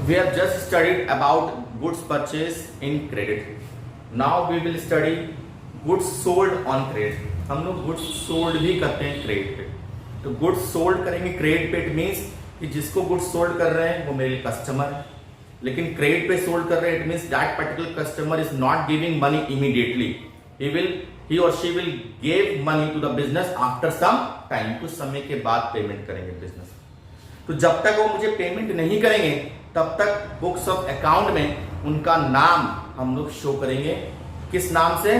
We have just studied about goods purchase in credit. Now we will study goods sold on credit. हम लोग goods sold भी करते हैं credit पे. तो goods sold करेंगे क्रेडिट पे, इट मीन्स कि जिसको goods sold कर रहे हैं वो मेरे कस्टमर है, लेकिन क्रेडिट पे सोल्ड कर रहे हैं, it means that particular customer is not giving money immediately. he or she will give money to the business after some time. कुछ समय के बाद पेमेंट करेंगे बिजनेस. तो जब तक वो मुझे पेमेंट नहीं करेंगे तब तक बुक्स ऑफ अकाउंट में उनका नाम हम लोग शो करेंगे. किस नाम से?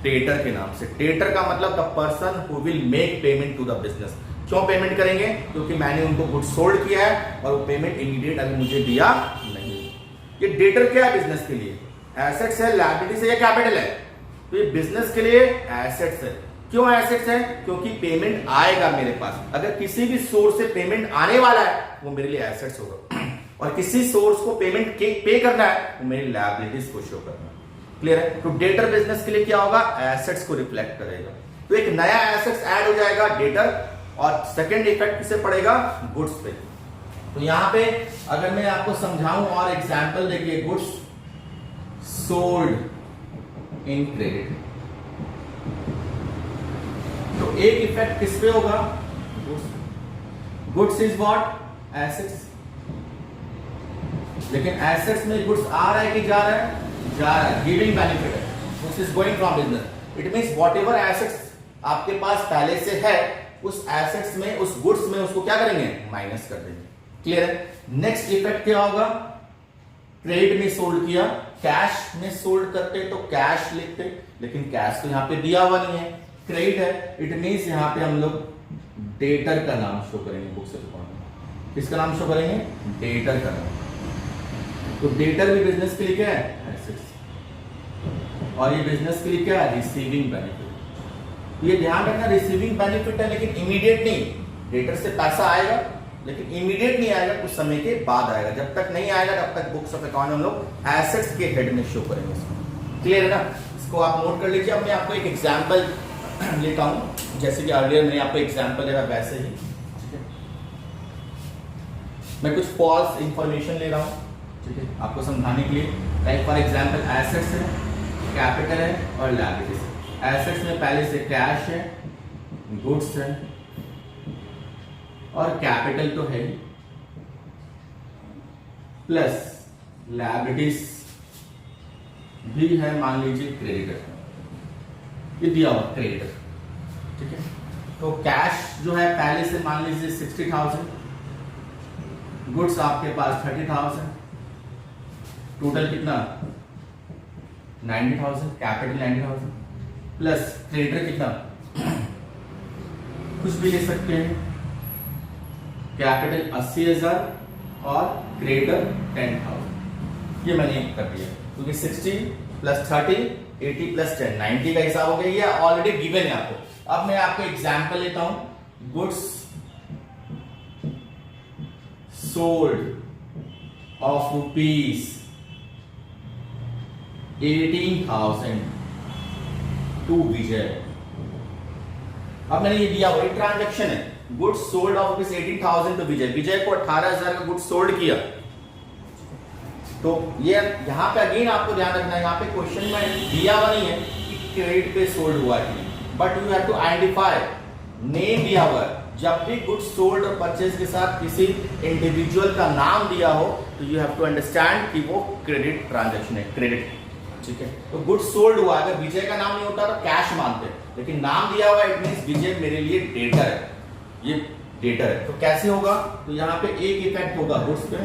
डेटर के नाम से. डेटर का मतलब the person who will make payment to the business. क्यों पेमेंट करेंगे? क्योंकि मैंने उनको गुड सोल्ड किया है और वो पेमेंट इमीडिएट अभी मुझे दिया नहीं. ये डेटर क्या है बिजनेस के लिए? एसेट्स है, लायबिलिटीज है या कैपिटल है? तो ये बिजनेस के लिए एसेट्स है. क्यों एसेट्स है? क्योंकि पेमेंट आएगा मेरे पास. अगर किसी भी सोर्स से पेमेंट आने वाला है वो मेरे लिए एसेट्स होगा, और किसी सोर्स को पेमेंट पे करना है वो मेरी लायबिलिटीज को शो करना है. क्लियर है? तो डेटर बिजनेस के लिए क्या होगा? एसेट्स को रिफ्लेक्ट करेगा. तो एक नया एसेट्स ऐड हो जाएगा डेटर, और सेकेंड इफेक्ट किसे पड़ेगा? गुड्स पे. तो यहां पे अगर मैं आपको समझाऊं और एग्जांपल देखिए, गुड्स सोल्ड इन क्रेडिट. तो एक इफेक्ट किस पे होगा? Goods is what? एसेट्स. लेकिन एसेट्स में गुड्स आ रहा है कि जा रहा है? जा रहा है. गिविंग बेनिफिट है. Goods is going from business. It means whatever assets आपके पास पहले से है उस एसेट्स में, उस गुड्स में उसको क्या करेंगे? माइनस कर देंगे. क्लियर है? नेक्स्ट इफेक्ट क्या होगा? क्रेडिट में सोल्ड किया, कैश में सोल्ड करते तो कैश लिखते, लेकिन कैश तो यहां पे दिया हुआ नहीं है, क्रेडिट है. इट मींस यहां पे हम लोग डेटर का नाम शो करेंगे बुक्स ऑफ अकाउंट में. किसका नाम शो करेंगे? डेटर का नाम. तो डेटर भी बिजनेस के लिए क्या है? एसेट्स. और ये बिजनेस के लिए क्या है? Receiving benefit. ये ध्यान रखना, रिसीविंग बेनिफिट है लेकिन इमीडिएट नहीं. डेटर से पैसा आएगा लेकिन इमीडिएट नहीं आएगा, कुछ समय के बाद आएगा. जब तक नहीं आएगा तब तक बुक्स ऑफ अकाउंट हम लोग एसेट्स के हेड में शो करेंगे इसको. क्लियर है ना? इसको आप नोट कर लीजिए. अब मैं आपको एक एग्जांपल लेता हूं, जैसे कि अर्लियर मैंने आपको एग्जांपल दिया वैसे ही. ठीक है, मैं कुछ फॉल्स इंफॉर्मेशन ले रहा हूं, ठीक है, आपको समझाने के लिए. लाइक फॉर एग्जांपल एसेट्स है, कैपिटल है और लायबिलिटीज. एसेट्स में पहले से कैश है, गुड्स है और कैपिटल तो है, प्लस लायबिलिटीज भी है. मान लीजिए क्रेडिटर, ये दिया हुआ क्रेडिटर. ठीक है, तो कैश जो है पहले से मान लीजिए 60,000, गुड्स आपके पास 30,000, टोटल कितना? 90,000. कैपिटल 90,000 प्लस क्रेडिटर कितना? कुछ भी ले सकते हैं. कैपिटल 80,000 और क्रेडिटर 10,000. ये मैंने कर दिया क्योंकि 60 प्लस 30 80 प्लस 10 90 का हिसाब हो गया. ये ऑलरेडी गिवन है आपको. अब मैं आपको एग्जांपल लेता हूं. Goods sold of rupees 18,000 to Vijay. अब मैंने ये दिया हुआ ट्रांजैक्शन है. Goods sold of rupees 18,000 to Vijay. Vijay को 18,000 का गुड्स सोल्ड किया. तो ये यहां पे अगेन आपको ध्यान रखना है, यहां पे क्वेश्चन में दिया हुआ नहीं है कि क्रेडिट पे सोल्ड हुआ है, but you have to identify. Name दिया हुआ है. जब भी गुड्स सोल्ड और परचेज के साथ किसी इंडिविजुअल का नाम दिया हो तो यू हैव टू अंडरस्टैंड कि वो क्रेडिट ट्रांजैक्शन है, क्रेडिट. ठीक है, तो गुड्स सोल्ड हुआ. अगर विजय का नाम नहीं होता तो कैश मानते, लेकिन नाम दिया हुआ, इट मींस विजय मेरे लिए डेटर है. ये डेटर है. तो कैसे होगा? तो यहाँ पे एक इफेक्ट होगा गुड्स पे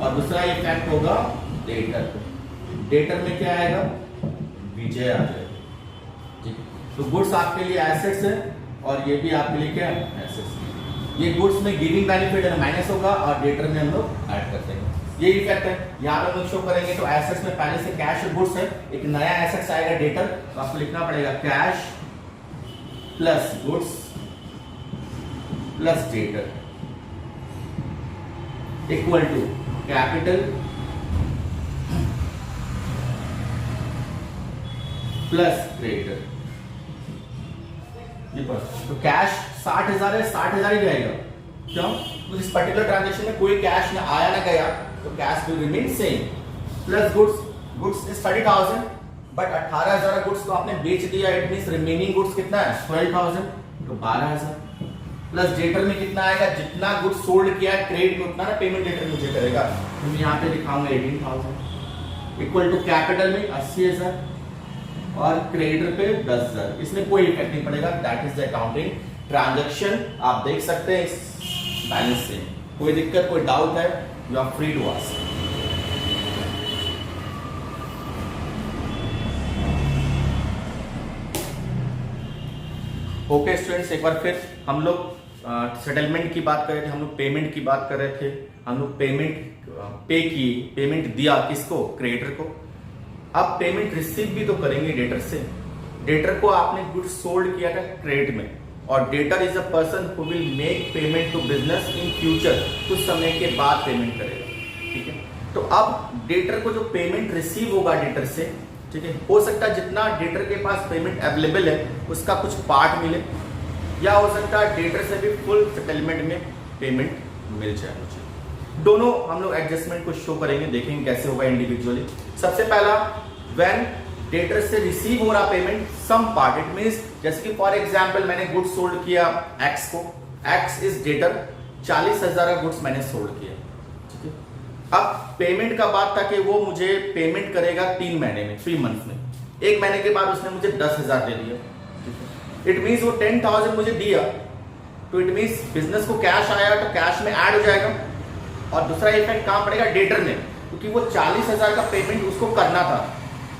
और दूसरा इफेक्ट होगा डेटर पे. डेटर में क्या आएगा? विजय आ जाएगा. ठीक है, तो गुड्स आपके लिए एसेट्स है और ये भी आपके लिए क्या है? एसेट्स. ये गुड्स में गिविंग बेनिफिट है, माइनस होगा, और डेटर में हम लोग ऐड करते हैं. ये इफेक्ट है. यहाँ पे हम लोग शो करेंगे. तो एसेट्स में पहले से कैश और गुड्स है, एक नया एसेट्स आएगा डेटर. तो आपको लिखना पड़ेगा cash plus goods plus debtor equal to capital plus creditor. ये पर तो कैश 60,000 है, 60,000 ही रहेगा. क्यों? तो इस पर्टिकुलर ट्रांजेक्शन में कोई कैश ना आया ना गया, तो cash will remain same plus goods is 30,000 but 18,000 goods को आपने बेच दिया, इट मींस रिमेनिंग गुड्स कितना है 12,000 तो 12,000 प्लस डेटर में कितना आएगा, जितना गुड्स सोल्ड किया है क्रेडिट में उतना ना पेमेंट डेटर मुझे करेगा, तो मैं यहाँ पे दिखाऊंगा 18,000 इक्वल टू कैपिटल में 80,000 और क्रेडिटर पे 10,000। इसमें कोई इफेक्ट नहीं पड़ेगा, that is the accounting transaction. आप देख सकते हैं इस बैलेंस से, कोई दिक्कत कोई डाउट है you are free to ask. Okay students, एक बार फिर हम लोग सेटलमेंट की बात कर रहे थे, हम लोग पेमेंट की बात कर रहे थे, हम लोग पेमेंट दिया किसको, क्रेडिटर को। अब पेमेंट रिसीव भी तो करेंगे डेटर से। डेटर को आपने गुड्स सोल्ड किया था क्रेडिट में, और debtor is a person who will make payment to business in future, कुछ समय के बाद पेमेंट करेगा, ठीक है। तो अब डेटर को जो पेमेंट रिसीव होगा डेटर से, ठीक है, हो सकता है जितना डेटर के पास पेमेंट अवेलेबल है उसका कुछ पार्ट मिले, या हो सकता है डेटर से भी फुल सेटलमेंट में पेमेंट मिल जाए मुझे। दोनों हम लोग एडजस्टमेंट को शो करेंगे, देखेंगे कैसे होगा इंडिविजुअली। सबसे पहला, व्हेन डेटर से रिसीव हो रहा payment some part, it means जैसे कि फॉर एग्जांपल मैंने गुड्स सोल्ड किया एक्स को, एक्स इज डेटर, 40,000 गुड्स मैंने सोल्ड किया, ठीक है। अब पेमेंट का बात था कि वो मुझे पेमेंट करेगा 3 महीने में, 3 मंथ में। 1 महीने के बाद उसने मुझे 10,000 दे दिया, इट मींस वो 10,000 मुझे दिया, तो इट मींस बिजनेस को कैश आया तो कैश में ऐड हो जाएगा। और दूसरा इफेक्ट कहां पड़ेगा, डेटर में, क्योंकि वो 40,000 का पेमेंट उसको करना था,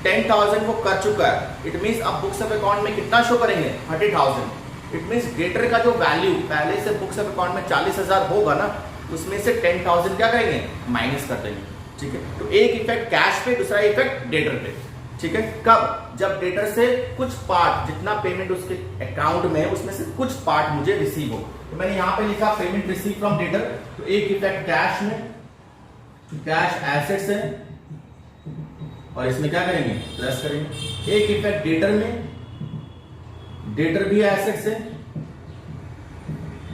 10,000 वो कर चुका है, इट मींस अब बुक्स ऑफ अकाउंट में कितना शो करेंगे 30,000। इट मींस डेटर का जो वैल्यू पहले से बुक्स ऑफ अकाउंट में 40,000 होगा ना, उसमें से 10,000 क्या करेंगे, माइनस कर देंगे, ठीक है। तो एक इफेक्ट कैश पे, दूसरा इफेक्ट डेटर पे, ठीक है। कब, जब डेटर से कुछ पार्ट, जितना पेमेंट उसके अकाउंट में है उसमें से कुछ पार्ट मुझे रिसीव हो। तो मैंने यहां पे लिखा पेमेंट रिसीव फ्रॉम डेटर, तो एक इफेक्ट कैश में, कैश एसेट्स है, और इसमें क्या करेंगे, प्लस करेंगे। एक इफेक्ट डेटर में, डेटर भी एसेट्स है,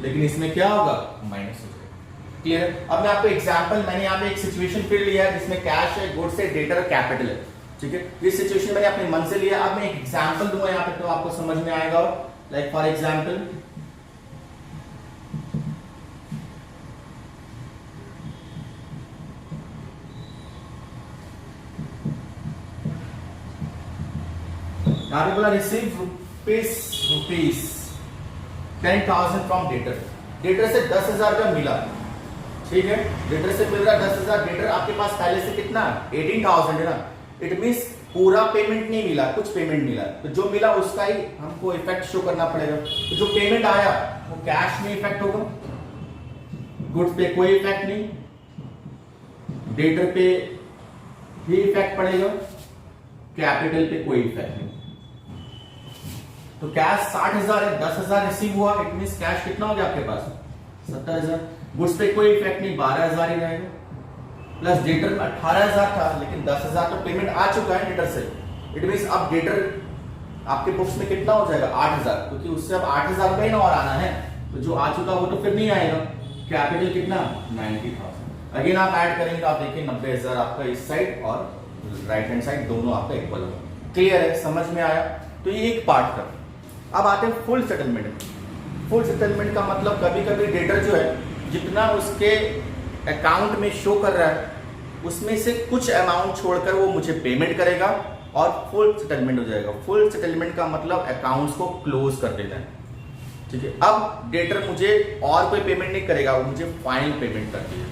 लेकिन इसमें क्या होगा, माइनस हो जाएगा। क्लियर। अब मैं आपको एग्जांपल, मैंने यहाँ पे एक सिचुएशन फिर लिया है जिसमें कैश है, गुड्स है, डेटर कैपिटल है, ठीक है। ये सिचुएशन मैंने अपने मन से लिया। अब मैं एक एग्जांपल दूंगा यहाँ पे तो आपको समझ में आएगा। लाइक फॉर एग्जांपल, यहाँ पे बोला receive rupees 10,000 from debtor. Debtor से 10,000 का मिला, ठीक है, डेटर से मिल रहा 10,000। डेटर आपके पास पहले से कितना 18,000 है ना, इट मींस पूरा पेमेंट नहीं मिला, कुछ पेमेंट मिला, तो जो मिला उसका ही हमको इफेक्ट शो करना पड़ेगा। तो जो पेमेंट आया वो कैश में इफेक्ट होगा, गुड्स पे कोई इफेक्ट नहीं, डेटर पे भी इफेक्ट पड़ेगा, कैपिटल पे कोई इफेक्ट नहीं। तो कैश 60,000 है, 10,000 रिसीव हुआ, इट मींस कैश कितना हो गया आपके पास 70,000। गुड्स पे कोई इफेक्ट नहीं, 12,000 ही रहेगा, प्लस डेटर 18,000 था, लेकिन 10,000 तो पेमेंट आ चुका है डेटर से, इट मींस अब डेटर आपके बुक्स में कितना हो जाएगा 8,000, क्योंकि उससे अब 8,000 रुपए और आना है, तो जो आ चुका वो तो फिर नहीं आएगा। कैपिटल कितना 90,000। अगेन आप ऐड करेंगे तो आप देखिए 90,000 आपका इस साइड और राइट हैंड साइड दोनों आपका इक्वल होगा। क्लियर है, समझ में आया। तो ये एक पार्ट का। अब आते हैं फुल सेटलमेंट में। फुल सेटलमेंट का मतलब कभी कभी डेटर जो है जितना उसके अकाउंट में शो कर रहा है उसमें से कुछ अमाउंट छोड़कर वो मुझे पेमेंट करेगा और फुल सेटलमेंट हो जाएगा। फुल सेटलमेंट का मतलब अकाउंट्स को क्लोज कर देना है, ठीक है। अब डेटर मुझे और कोई पेमेंट नहीं करेगा, वो मुझे फाइनल पेमेंट करती है,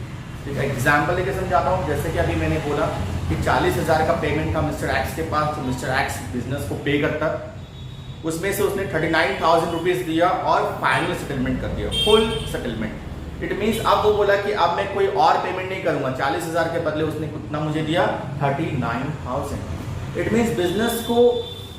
ठीक है। एग्जाम्पल लेके समझाता हूँ। जैसे कि अभी मैंने बोला कि 40,000 का पेमेंट था मिस्टर एक्स के पास, तो मिस्टर एक्स बिजनेस को पे करता, उसमें से उसने 39,000 रुपीज दिया और फाइनल सेटलमेंट कर दिया, फुल सेटलमेंट। इट मींस अब वो बोला कि अब मैं कोई और पेमेंट नहीं करूंगा, 40,000 के बदले उसने कितना मुझे दिया 39,000। इट मींस बिजनेस को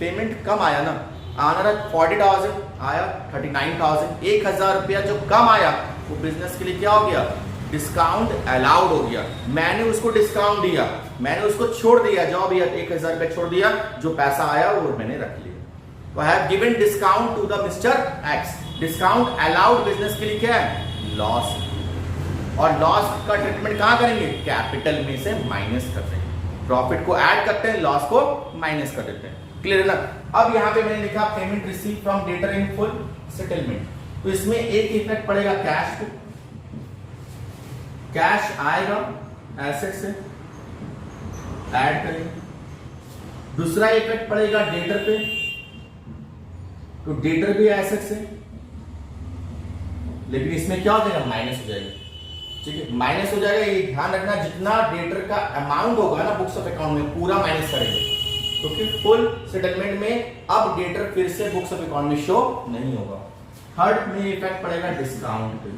पेमेंट कम आया ना, आना था 40,000 आया 39,000, 1,000 रुपया जो कम आया वो बिजनेस के लिए क्या हो गया, डिस्काउंट अलाउड हो गया। मैंने उसको डिस्काउंट दिया, मैंने उसको छोड़ दिया, जो भी 1,000 रुपया छोड़ दिया, जो पैसा आया वो मैंने रख लिया। तो I have given discount to the Mister X. Discount allowed business के लिए क्या है, लॉस। और लॉस का ट्रीटमेंट कहां करेंगे, कैपिटल में से माइनस करते हैं, प्रॉफिट को ऐड करते हैं, लॉस को माइनस कर देते हैं। क्लियर है ना। अब यहां पे मैंने लिखा payment receive from debtor in full settlement, तो इसमें एक इफेक्ट पड़ेगा कैश पे, कैश आएगा एसेट से ऐड करेंगे। दूसरा इफेक्ट पड़ेगा डेटर पे, तो डेटर भी एसेट से, लेकिन इसमें क्या हो जाएगा, माइनस हो जाएगा। ठीक है, माइनस हो जाएगा, ये ध्यान रखना, जितना डेटर का अमाउंट होगा ना बुक्स ऑफ अकाउंट में पूरा माइनस करेंगे, क्योंकि फुल सेटलमेंट में अब डेटर फिर से बुक्स ऑफ अकाउंट में शो नहीं होगा। थर्ड में इफेक्ट पड़ेगा डिस्काउंट पे,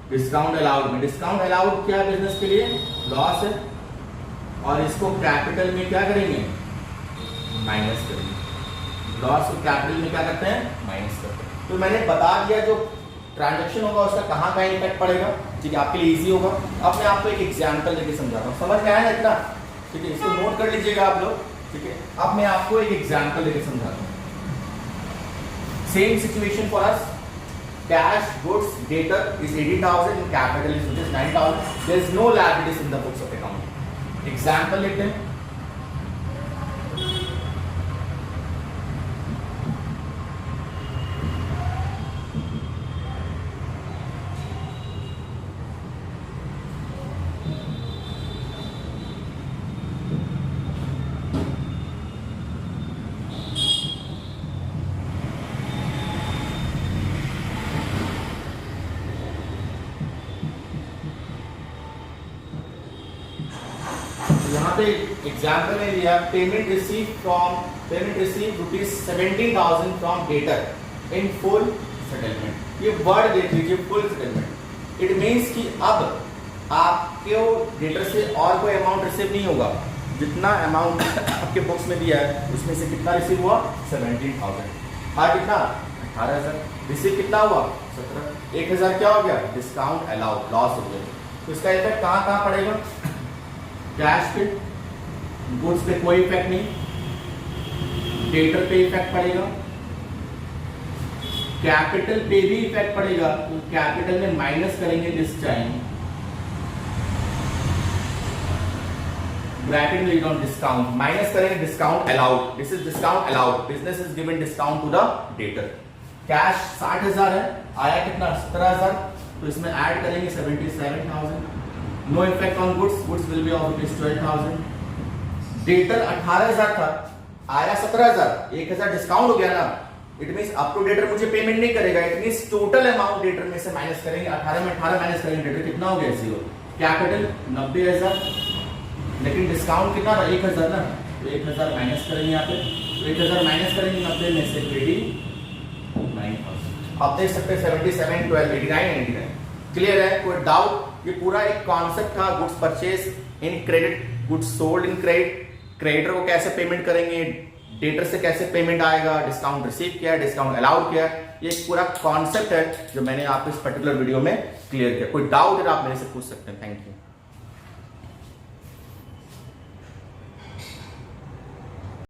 डिस्काउंट अलाउड में। डिस्काउंट अलाउड क्या है बिजनेस के लिए, लॉस है, और इसको कैपिटल में क्या करेंगे, माइनस करेंगे। लॉस को कैपिटल में क्या करते हैं, माइनस करते हैं। तो मैंने बता दिया जो ट्रांजैक्शन होगा उसका कहाँ कहाँ इम्पैक्ट पड़ेगा। ठीक है, आपके लिए इजी होगा। अब मैं आपको एक एग्जांपल देके समझाता हूँ, समझ में आया ना इतना। ठीक है, इसको नोट कर लीजिएगा आप लोग। ठीक है, अब मैं आपको एक एग्जांपल देके समझाता हूँ। Same situation for us, cash goods debtor is 80,000 and capital is rupees 9,000. There is no liabilities in the books of account. Example लेते हैं, यहाँ पे एग्जाम्पल में लिया payment receive rupees 17,000 from debtor in full settlement. ये word देख लीजिए, full settlement. It means कि अब आपके डेटर से और कोई अमाउंट रिसीव नहीं होगा, जितना अमाउंट आपके बुक्स में दिया है उसमें से कितना रिसीव हुआ, 17,000। हाँ, कितना, 18,000। रिसीव कितना हुआ, 17। 1,000 क्या हो गया, डिस्काउंट अलाउड, लॉस हो गया। तो इसका इफेक्ट कहाँ कहाँ पड़ेगा, कैश पे, गुड्स पे कोई इफेक्ट नहीं, डेटर पे इफेक्ट पड़ेगा, कैपिटल पे भी इफेक्ट पड़ेगा। तो कैपिटल में माइनस करेंगे दिस टाइम, ब्रैकेट में लिख डिस्काउंट, माइनस करेंगे discount allowed. This is discount allowed, business is given discount to the debtor. Cash 60,000 है, आया कितना, 17,000, तो इसमें ऐड करेंगे 77,000। No effect on goods, goods will be of rupees 12,000। Debtor 18,000 था, आया 17,000, 1,000 डिस्काउंट हो गया ना। It means up to debtor मुझे पेमेंट नहीं करेगा। It means total amount debtor में से माइनस करेंगे, 18 में 18 माइनस करेंगे, डेटर कितना हो गया, 0। कैपिटल 90,000, लेकिन डिस्काउंट कितना था, 1,000 ना, तो 1,000 माइनस करेंगे यहाँ पे। तो 1,000 माइनस करेंगे 90 में से 89,000। आप देख सकते हैं 77, 12, 89, 89। क्लियर है, कोई डाउट। ये पूरा एक कॉन्सेप्ट था, goods purchase in credit, goods sold in credit, creditor को कैसे पेमेंट करेंगे, डेटर से कैसे पेमेंट आएगा, डिस्काउंट रिसीव किया है, डिस्काउंट अलाउड किया है। ये एक पूरा कॉन्सेप्ट है जो मैंने आपको इस पर्टिकुलर वीडियो में क्लियर किया। कोई डाउट है आप मेरे से पूछ सकते हैं। Thank you.